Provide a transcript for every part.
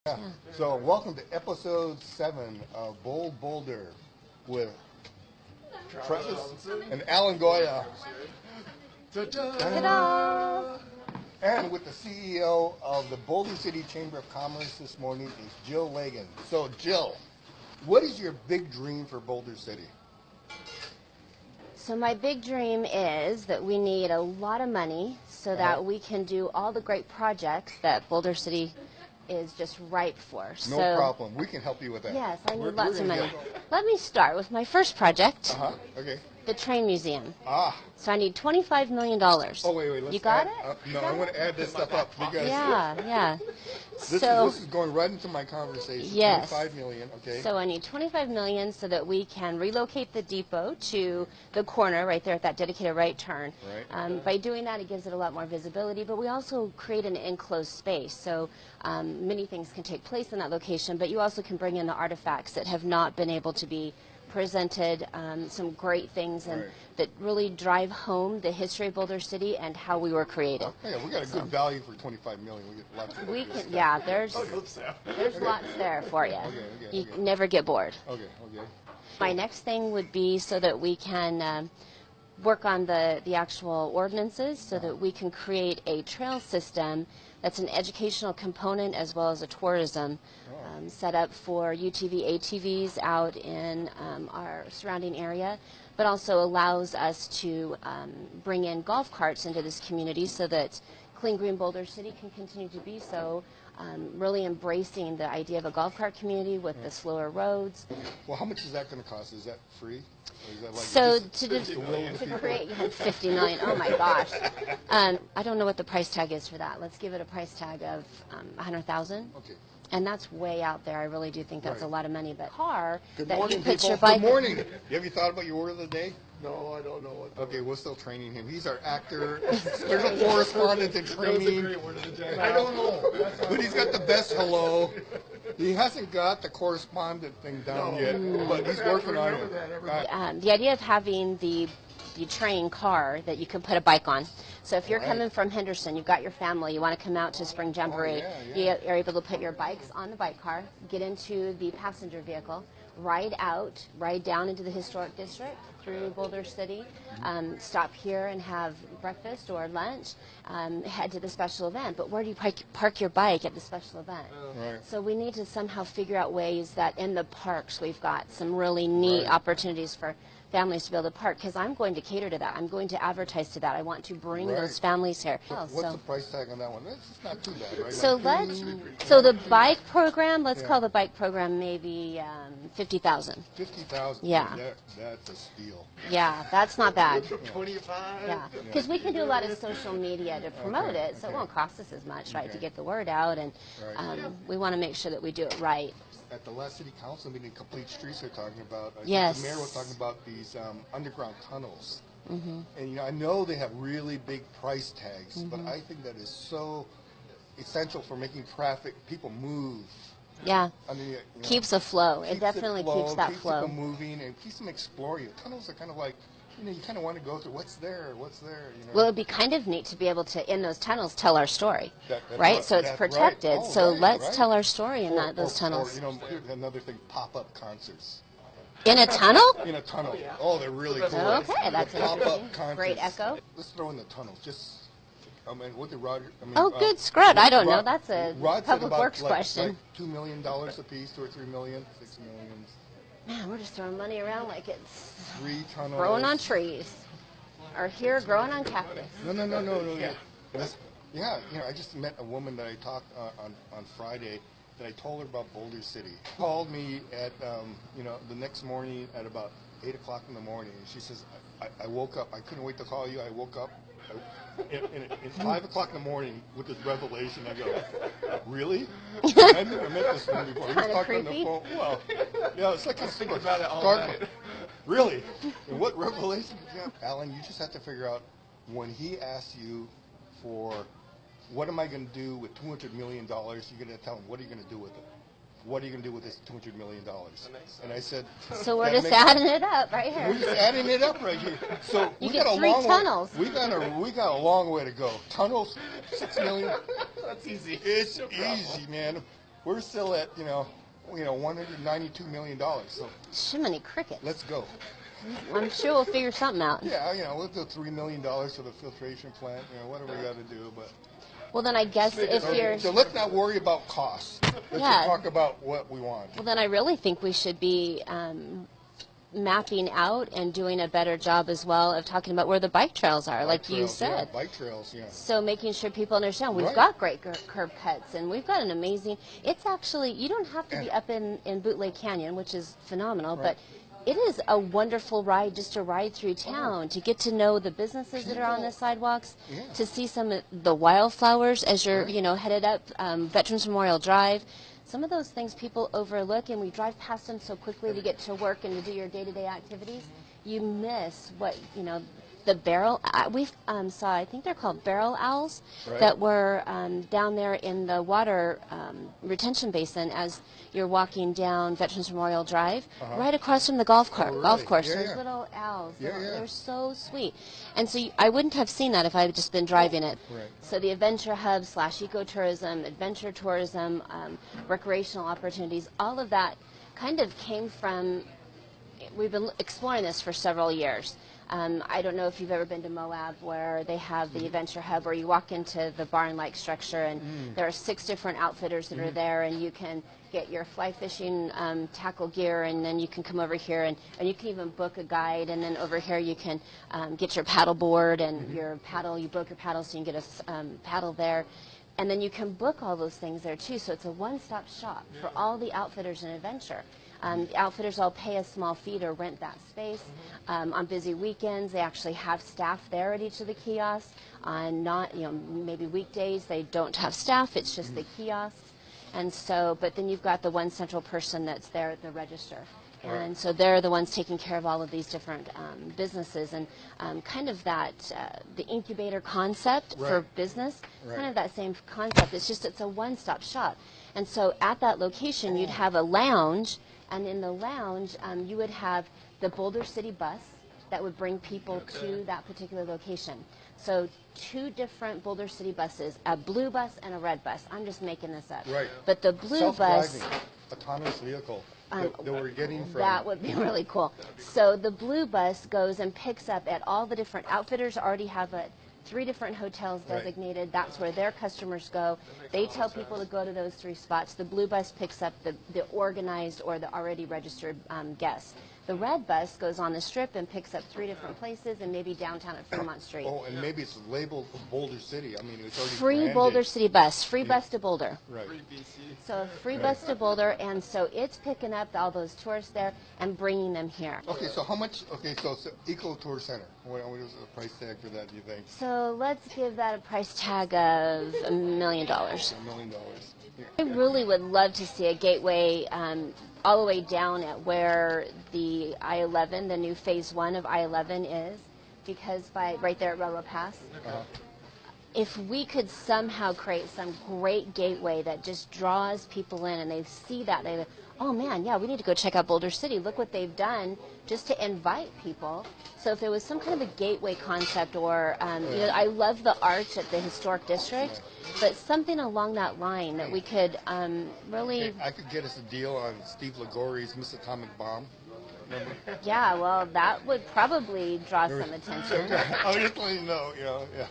Yeah. So welcome to episode 7 of Boulder with Travis and Alan Goya. Ta-da! And with the CEO of the Boulder City Chamber of Commerce this morning is Jill Lagan. So Jill, what is your big dream for Boulder City? So my big dream is that we need a lot of money so that we can do all the great projects that Boulder City is just ripe for. No problem. We can help you with that. Yes, I need lots of money. Let me start with my first project. Okay. The train museum. Ah. So I need $25 million. Oh, wait. You got it? No, I want to add this stuff up because Yeah. This is going right into my conversation. Yes. $25 million, okay. So I need $25 million so that we can relocate the depot to the corner right there at that dedicated right turn. Right. By doing that, it gives it a lot more visibility, but we also create an enclosed space. So many things can take place in that location, but you also can bring in the artifacts that have not been able to be presented, some great things and that really drive home the history of Boulder City and how we were created. Yeah, we got a good value for $25 million. We get lots of good stuff. Yeah, there's lots there for you. You never get bored. Okay. My next thing would be so that we can work on the actual ordinances so that we can create a trail system that's an educational component as well as a tourism set up for UTV, ATVs out in our surrounding area, but also allows us to bring in golf carts into this community so that Clean Green Boulder City can continue to be so, really embracing the idea of a golf cart community with the slower roads. Well, how much is that going to cost? Is that free? Or is that like so to create, you had $50 million. Oh my gosh! I don't know what the price tag is for that. Let's give it a price tag of $100,000. Okay. And that's way out there. I really do think that's a lot of money. But car Good that morning, you put people. your bike. Good morning. Have you thought about your word of the day? No, I don't know what. Okay, we're still training him. He's our actor. There's a correspondent in training. I don't know, but he's got the best hello. He hasn't got the correspondent thing down yet, but he's working on it. The idea of having the train car that you can put a bike on. So if you're coming from Henderson, you've got your family, you want to come out to Spring Jamboree, you're able to put your bikes on the bike car, get into the passenger vehicle, ride down into the historic district through Boulder City, stop here and have breakfast or lunch, head to the special event. But where do you park your bike at the special event? So we need to somehow figure out ways that in the parks we've got some really neat opportunities for families to be able to park, because I'm going to cater to that. I'm going to advertise to that. I want to bring those families here. What's the price tag on that one? It's not too bad, right? So the bike program, let's call the bike program maybe $50,000. $50,000. Yeah. That's a steal. Yeah, that's not bad. 25. Yeah, because we can do a lot of social media to promote it, so it won't cost us as much, right, to get the word out, and we want to make sure that we do it right. At the last city council meeting, Complete Streets are talking about. I Yes. think the mayor was talking about these underground tunnels, and I know they have really big price tags, but I think that is so essential for making traffic, people move. Yeah, I mean, keeps a flow. It definitely keeps that flow. Keeps people moving and keeps them exploring. Tunnels are kind of like, you kind of want to go through what's there. Well, it'd be kind of neat to be able to, in those tunnels, tell our story, right? So it's protected. So let's tell our story in those tunnels. Or, another thing, pop-up concerts. In a tunnel? In a tunnel. Oh, they're really cool. Okay, that's pop-up interesting. concerts. Great echo. Let's throw in the tunnels. What did Roger? Good scrut. I don't know. That's a Rod public said works like question. $2 million a piece, 2 or 3 million, 6 million. Man, we're just throwing money around like it's 3 tunnels. growing on trees. Or here, growing on cactus. No. Yeah, I just met a woman that I talked on Friday that I told her about Boulder City. Called me at, the next morning at about 8 o'clock in the morning. And she says, I woke up. I couldn't wait to call you. I woke up. In 5 o'clock in the morning with this revelation. I go, really? I've never met this one before. We just talked on the phone. Well, yeah, it's like a think about it all night. Really? And what revelation did you have? Alan, you just have to figure out when he asks you for what am I going to do with $200 million, you're going to tell him, what are you going to do with it? What are you going to do with this $200 million? And I said, so we're just adding it up right here. We're just adding it up right here. So you we get got a 3 long tunnels. We got a long way to go. Tunnels, $6 million. That's easy. It's easy, man. we're still at, $192 million. So Too many crickets. let's go. I'm sure we'll figure something out. Yeah, we'll do $3 million for the filtration plant, whatever we got to do. But Well, then I guess if you're... so let's not worry about costs. Let's just talk about what we want. Well, then I really think we should be mapping out and doing a better job as well of talking about where the bike trails are, like you said. Yeah, bike trails, yeah. So making sure people understand we've got great curb cuts and we've got an amazing... It's actually, you don't have to be up in Bootleg Canyon, which is phenomenal, but it is a wonderful ride just to ride through town, to get to know the businesses that are on the sidewalks, to see some of the wildflowers as you're, headed up Veterans Memorial Drive. Some of those things people overlook, and we drive past them so quickly to get to work and to do your day-to-day activities. You miss what, the barrel, we saw, I think they're called barrel owls, that were down there in the water retention basin as you're walking down Veterans Memorial Drive, right across from the golf course. Those little owls, they're so sweet. And so I wouldn't have seen that if I had just been driving it. So the adventure hub / ecotourism, adventure tourism, recreational opportunities, all of that kind of came from, we've been exploring this for several years. I don't know if you've ever been to Moab, where they have the adventure hub, where you walk into the barn-like structure, and there are 6 different outfitters that are there, and you can get your fly fishing tackle gear, and then you can come over here, and you can even book a guide, and then over here you can get your paddle board and your paddle. You book your paddle so you can get a paddle there. And then you can book all those things there, too, so it's a one-stop shop for all the outfitters in adventure. The outfitters all pay a small fee to rent that space. On busy weekends, they actually have staff there at each of the kiosks. On maybe weekdays, they don't have staff. It's just the kiosks. And so, but then you've got the one central person that's there at the register. And so they're the ones taking care of all of these different businesses, and kind of that, the incubator concept for business, kind of that same concept. It's just, it's a one-stop shop. And so at that location, you'd have a lounge, and in the lounge, you would have the Boulder City bus that would bring people to that particular location. So 2 different Boulder City buses, a blue bus and a red bus. I'm just making this up. But the blue bus... Self-driving, autonomous vehicle that we're getting from... That would be really cool. So the blue bus goes and picks up at all the different outfitters. Already have 3 different hotels designated. That's where their customers go. They tell people to go to those 3 spots. The blue bus picks up the organized or the already registered guests. The red bus goes on the strip and picks up 3 different places, and maybe downtown at Fremont Street. Oh, and maybe it's labeled Boulder City. I mean, it's already free branded. Boulder City bus, free bus to Boulder. Free BC. So free bus to Boulder, and so it's picking up all those tourists there and bringing them here. Okay, so how much? Okay, so Eco Tour Center. What is the price tag for that? Do you think? So let's give that a price tag of $1 million. $1 million. Yeah. I really would love to see a gateway all the way down at where the I-11, the new phase 1 of I-11 is, because right there at Railroad Pass. If we could somehow create some great gateway that just draws people in, and they see that, they go, oh man, yeah, we need to go check out Boulder City. Look what they've done just to invite people. So if there was some kind of a gateway concept, or I love the arch at the historic district, but something along that line that we could really... I could get us a deal on Steve Ligori's Miss Atomic Bomb. Remember? Yeah, well, that would probably draw some attention. I'll just let you know, yeah.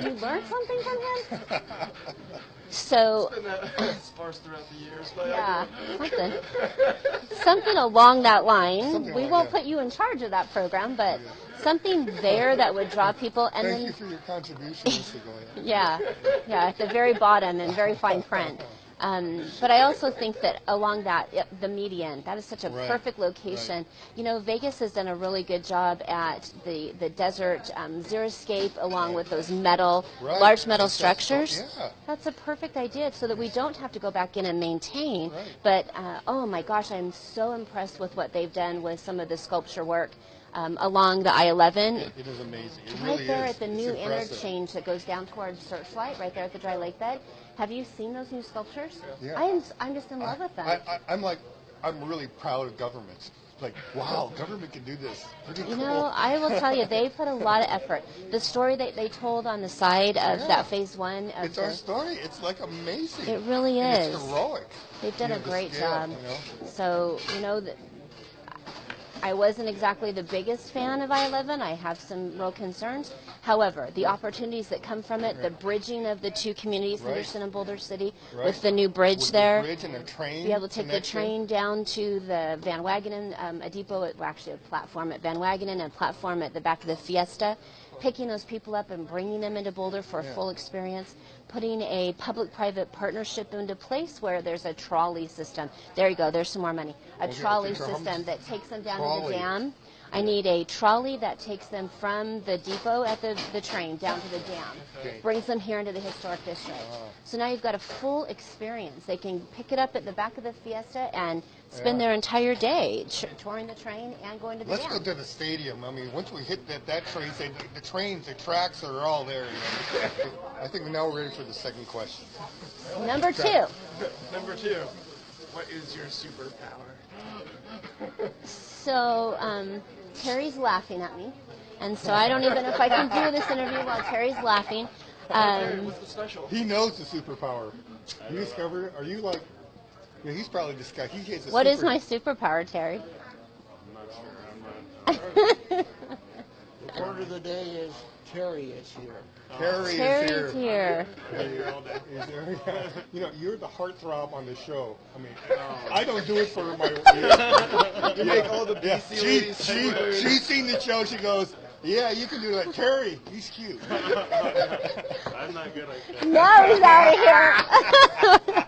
You learned something from him? So, It's been sparse throughout the years, but yeah, something along that line. Something We like won't that. put you in charge of that program, but something there that would draw people. And Thank then, you for your contribution, Mr. Goya. yeah, at the very bottom in very fine print. But I also think that along that, the median, that is such a perfect location. Vegas has done a really good job at the desert xeriscape, along with those large metal structures. That's a perfect idea, so that we don't have to go back in and maintain. But, oh my gosh, I'm so impressed with what they've done with some of the sculpture work along the I-11. It is amazing. It Right really there is. at the It's new impressive. interchange that goes down towards Searchlight, right there at the dry lake bed. Have you seen those new sculptures? Yeah. I'm just in love with them. I'm really proud of government. like, wow, government can do this. Pretty You cool. know, I will tell you, they put a lot of effort. The story that they told on the side of that phase 1 of It's our story. It's like amazing. It really And is. it's heroic. They've done a great scale, job. So, I wasn't exactly the biggest fan of I-11. I have some real concerns. However, the opportunities that come from it, the bridging of the two communities, Henderson and Boulder City, with the new bridge there, the bridge and the train be able to take the connection. train down to the Van Wagenen, a depot, actually a platform at Van Wagenen and a platform at the back of the Fiesta, picking those people up and bringing them into Boulder for a full experience, putting a public-private partnership into place where there's a trolley system. There you go, there's some more money. A trolley system that takes them down to the dam. I need a trolley that takes them from the depot at the train down to the dam, brings them here into the historic district. So now you've got a full experience. They can pick it up at the back of the Fiesta and spend their entire day touring the train and going to the Let's dam. go to the stadium. I mean, once we hit that train, the trains, the tracks are all there. I think now we're ready for the second question. Number 2. Number 2. What is your superpower? So Terry's laughing at me, and so I don't even know if I can do this interview while Terry's laughing. What's the special? He knows the superpower. You discovered it? Are you like... Yeah, he's probably this guy. He has a What is my superpower, Terry? I'm not sure. The word of the day is Terry is here. Terry Terry's is here. He's there. You know, you're the heartthrob on the show. I mean, I don't do it for my... You make all the BC ladies She's seen the show. She goes, yeah, you can do that. Terry, he's cute. I'm not good like that. No, he's out of here.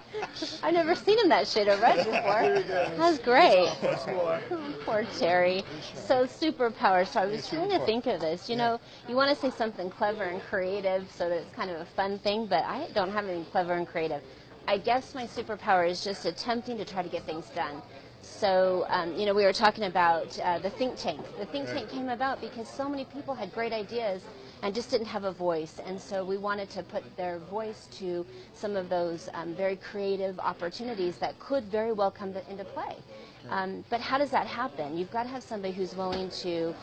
I've never seen him that shit red before. That's great. Poor Terry. So superpower. So I was trying to think of this. You know, you want to say something clever and creative so that it's kind of a fun thing, but I don't have anything clever and creative. I guess my superpower is just attempting to try to get things done. So, you know, we were talking about the think tank. The think tank came about because so many people had great ideas and just didn't have a voice. And so we wanted to put their voice to some of those very creative opportunities that could very well come into play. But how does that happen? You've got to have somebody who's willing to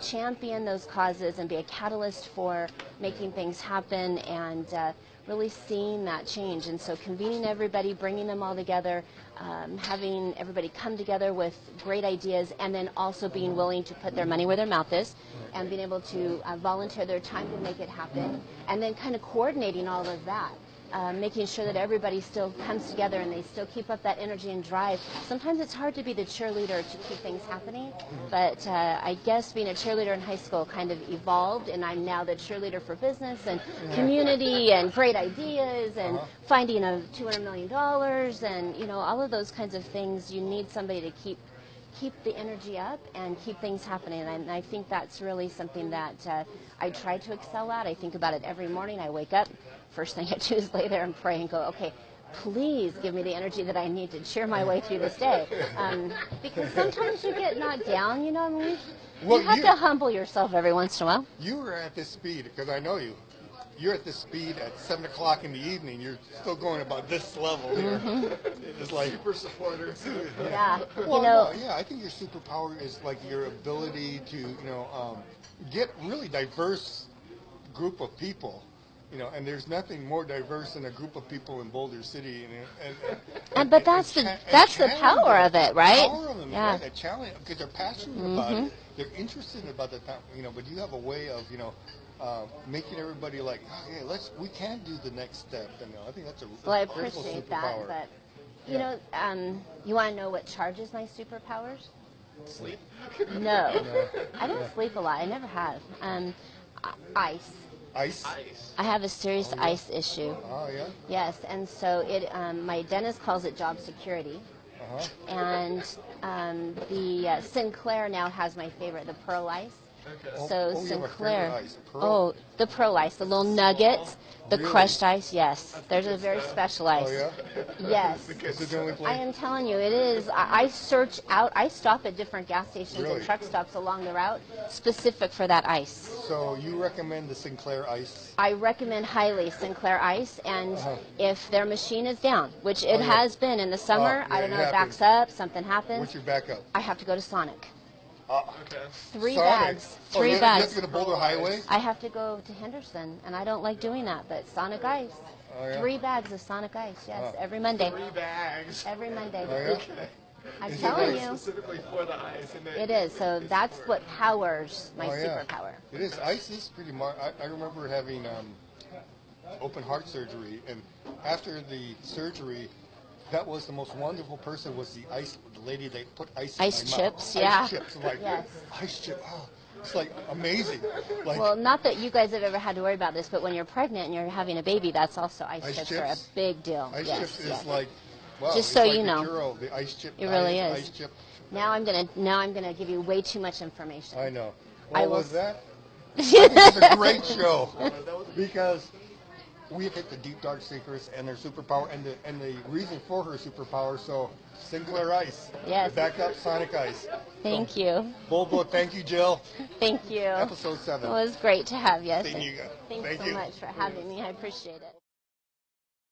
champion those causes and be a catalyst for making things happen and really seeing that change. And so convening everybody, bringing them all together, having everybody come together with great ideas, and then also being willing to put their money where their mouth is and being able to volunteer their time to make it happen, and then kind of coordinating all of that. Making sure that everybody still comes together and they still keep up that energy and drive. Sometimes it's hard to be the cheerleader to keep things happening, but I guess being a cheerleader in high school kind of evolved, and I'm now the cheerleader for business and community and great ideas and finding a $200 million and, you know, all of those kinds of things. You need somebody to keep the energy up and keep things happening, and I think that's really something that I try to excel at. I think about it every morning. I wake up, first thing I do is lay there and pray and go, okay, please give me the energy that I need to cheer my way through this day. Because sometimes you get knocked down, you know, I mean, you have to humble yourself every once in a while. You were at this speed, because I know you. You're at this speed at 7 o'clock in the evening. You're still going about this level here. It's like Super supporter. Yeah, well, you know, no, I think your superpower is like your ability to, you know, get really diverse group of people. You know, and there's nothing more diverse than a group of people in Boulder City, but that's the power of it, right? The power of them, yeah. right? A challenge, because they're passionate about it. They're interested about the time, you know. But you have a way of, you know, making everybody like, oh, yeah, we can do the next step. And I think that's a Well, I critical appreciate superpower. that, but you know, you want to know what charges my superpowers? Sleep. No, I don't sleep a lot. I never have. Ice. Ice. I have a serious ice issue. Oh yeah. Yes, and so my dentist calls it job security. And the Sinclair now has my favorite, the Pearl Ice. Okay. So you have a Sinclair. favorite ice, Pearl? Oh, the Pro ice, the little nuggets, the Really? crushed ice. Yes, there's a very special ice. Oh, yeah? Yes. Is it the only I place? am telling you, it is. I search out. I stop at different gas stations Really? and truck stops along the route, specific for that ice. So you recommend the Sinclair ice? I recommend highly Sinclair Ice, and if their machine is down, which it Uh-huh. Oh, yeah. has been in the summer, yeah, I don't it know, it happens. backs up, something happens, What's your backup? I have to go to Sonic. Okay. Three Sonic. bags. Oh, Three you have bags. to go to Boulder Highway? I have to go to Henderson, and I don't like doing that, but Sonic Ice. Oh, yeah? 3 bags of Sonic Ice, yes, every Monday. 3 bags. Every Monday. Oh, yeah? I'm Is it telling like- you, Specifically for the ice. And it is. So that's what powers my Oh, yeah. superpower. It is. Ice is pretty I remember having open heart surgery, and after the surgery, that was the most wonderful person was the lady that put ice Ice in my chips, mouth. yeah. Ice chips. I'm like, Yes. ice chip. Oh, it's like amazing. Like, Well, not that you guys have ever had to worry about this, but when you're pregnant and you're having a baby, that's also ice Ice chips are a chips? big deal. ice Yes, chips yes. is like, wow. Just it's so like you the know. Churro, the ice chip. It really is. Ice chip. Now I'm gonna give you way too much information. I know. I Well, will was that? I think it's a great show because we hit the deep dark secrets and their superpower and the reason for her superpower. So Sinclair Ice, Yes. backup Sonic Ice. Thank you. Bobo, thank you, Jill. Thank you. Episode It 7. was great to have you. Seeing you guys. Thanks Thank so you. much for having me. I appreciate it.